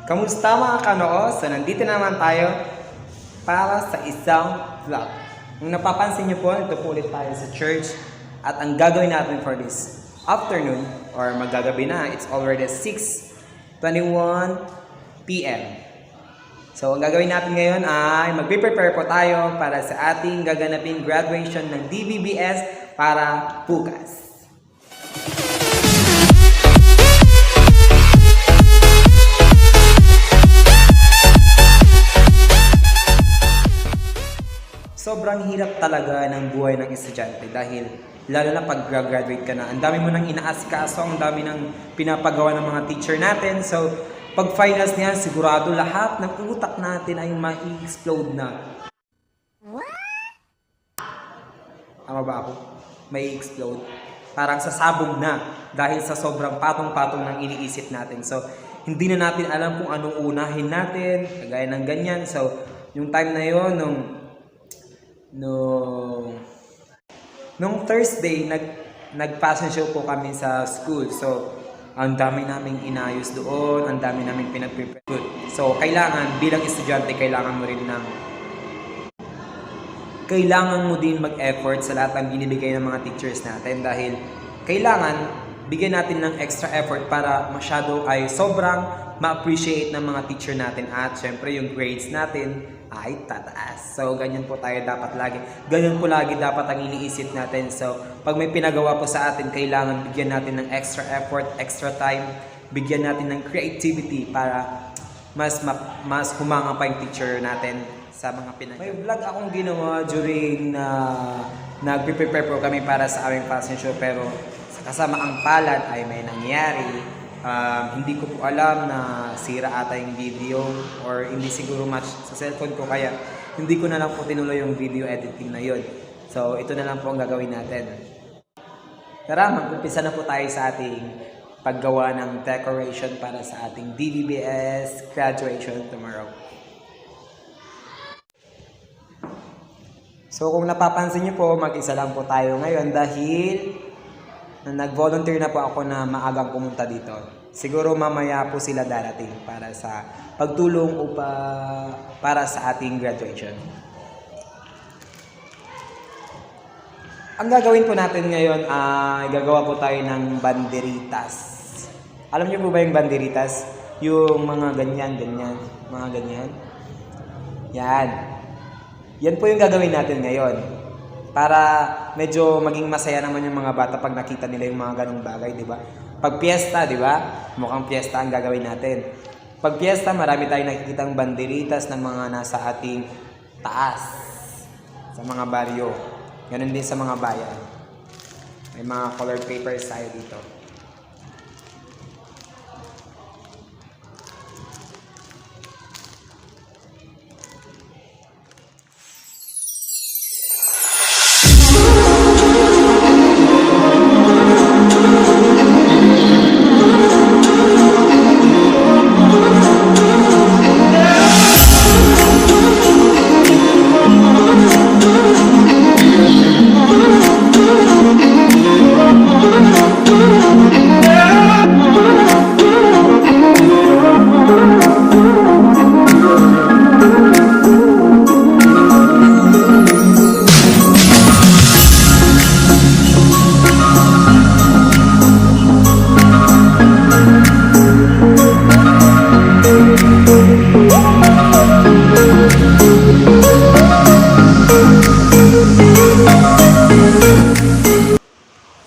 Kamusta mga kanoo? So nandito naman tayo para sa isang vlog. Kung napapansin niyo po, ito po ulit tayo sa church. At ang gagawin natin for this afternoon, or magagabi na, it's already 6:21 p.m. So ang gagawin natin ngayon ay magpe-prepare po tayo para sa ating gaganaping graduation ng DVBS para bukas. Sobrang hirap talaga ng buhay ng estudyante dahil lalo na pag graduate ka na, ang dami mo nang inaasikaso, ang dami nang pinapagawa ng mga teacher natin. So, pag finals niyan, sigurado lahat ng utak natin ay mai-explode na. Tama ba ako? Mai-explode. Parang sasabog na dahil sa sobrang patong-patong ng iniisip natin. So, hindi na natin alam kung anong unahin natin, kagaya ng ganyan. So, yung time na yon nung Thursday, nag-fashion show po kami sa school. So, ang dami naming inayos doon, ang dami naming pinag-prepare. So, kailangan, bilang estudyante, kailangan mo din mag-effort sa lahat ng binibigay ng mga teachers natin dahil kailangan bigyan natin ng extra effort para masyado ay sobrang ma-appreciate ng mga teacher natin at syempre yung grades natin ay tataas. So, ganyan po tayo dapat lagi. Ganyan po lagi dapat ang iniisip natin. So, pag may pinagawa po sa atin, kailangan bigyan natin ng extra effort, extra time, bigyan natin ng creativity para mas humanga pa yung teacher natin sa mga pinagawa. May vlog akong ginawa during na nagpe-prepare po kami para sa aming fashion show pero sa kasamaang palad ay may nangyari. Hindi ko po alam na sira ata yung video or hindi siguro match sa cellphone ko kaya hindi ko na lang po tinuloy yung video editing na yun. So ito na lang po ang gagawin natin. Tara, mag-umpisa na po tayo sa ating paggawa ng decoration para sa ating DVBS graduation tomorrow. So kung napapansin niyo po, mag-isa lang po tayo ngayon dahil nag-volunteer na po ako na maagang pumunta dito. Siguro mamaya po sila darating para sa pagtulong para sa ating graduation. Ang gagawin po natin ngayon ay gagawa po tayo ng banderitas. Alam niyo po ba yung banderitas? Yung mga ganyan, mga ganyan. Yan. Yan po yung gagawin natin ngayon. Para medyo maging masaya naman yung mga bata pag nakita nila yung mga ganong bagay, di ba? Pag piyesta, di ba? Mukhang piyesta ang gagawin natin. Pag piyesta, marami tayong nakikitang banderitas ng mga nasa ating taas. Sa mga baryo. Ganun din sa mga bayan. May mga colored papers tayo dito.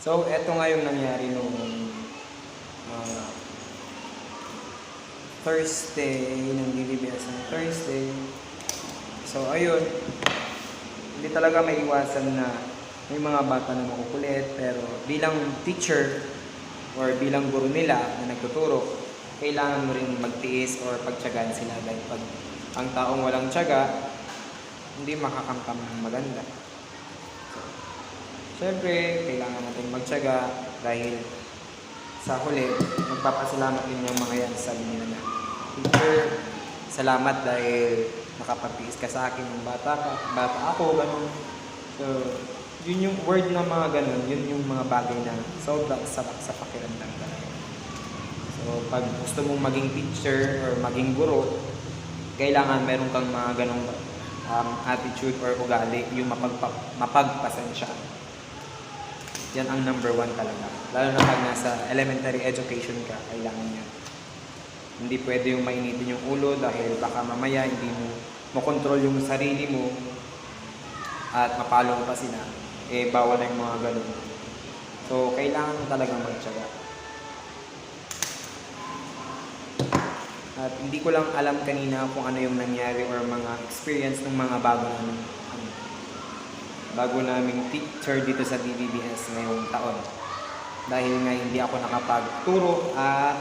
So, eto nga yung nangyari nung Thursday, ng DVBS ng Thursday. So, ayun. Hindi talaga may iwasan na may mga bata na makukulit. Pero bilang teacher or bilang guro nila na nagtuturo, kailangan mo rin magtiis or pagtiyagaan sila. Dahil pag ang taong walang tiyaga, hindi makakamtam ng maganda. Siyempre, kailangan natin magtiyaga dahil sa huli, magpapasalamat din yung mga yan sa nila na teacher, salamat dahil nakapagtiis ka sa akin ng bata ako, ganun. So, yun yung word na mga ganun, yun yung mga bagay na sobrang sarap sa pakiramdam talaga. So, So, pag gusto mong maging teacher or maging guro, kailangan meron kang mga ganong attitude or ugali, yung mapagpasensya. Yan ang number 1 talaga. Lalo na pag nasa elementary education ka, kailangan yan. Hindi pwede yung mainitin yung ulo dahil baka mamaya hindi mo makontrol yung sarili mo at mapalo pa sila. Eh, bawal na yung mga ganun. So, kailangan mo talagang magtiyaga. At hindi ko lang alam kanina kung ano yung nangyari or mga experience ng mga bago naming teacher dito sa DBBS ngayong taon. Dahil nga hindi ako nakapagturo at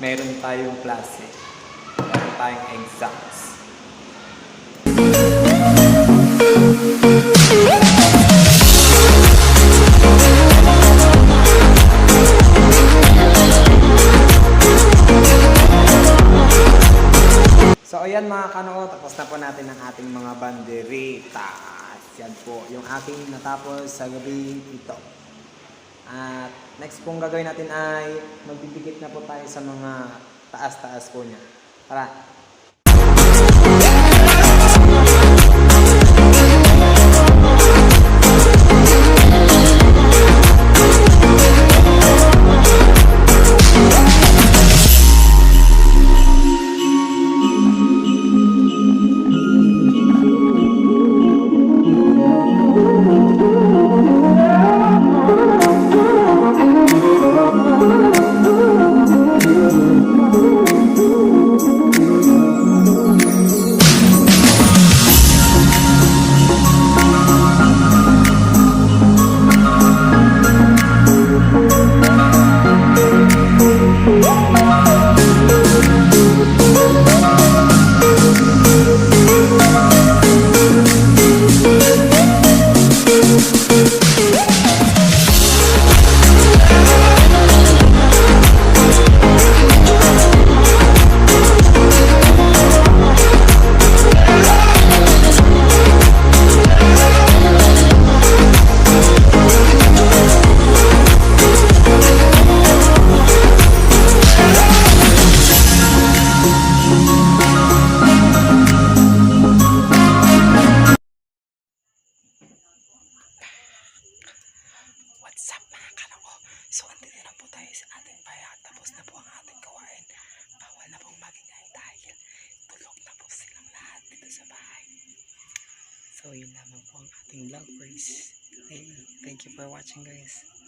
meron tayong klase. Meron tayong exams. So ayan mga kanoo, tapos na po natin ang ating mga banderitas. Yan po, yung aking natapos sa gabi ito. At next pong gagawin natin ay magbibigit na po tayo sa mga taas-taas po niya. Tara! What's up mga kanoko? So andito na po tayo sa ating bayan. Tapos na po ang ating gawain. Bawal na pong magingay dahil tulog na po silang lahat dito sa bahay. So yun lamang po ang ating vlog first. Hey, thank you for watching guys.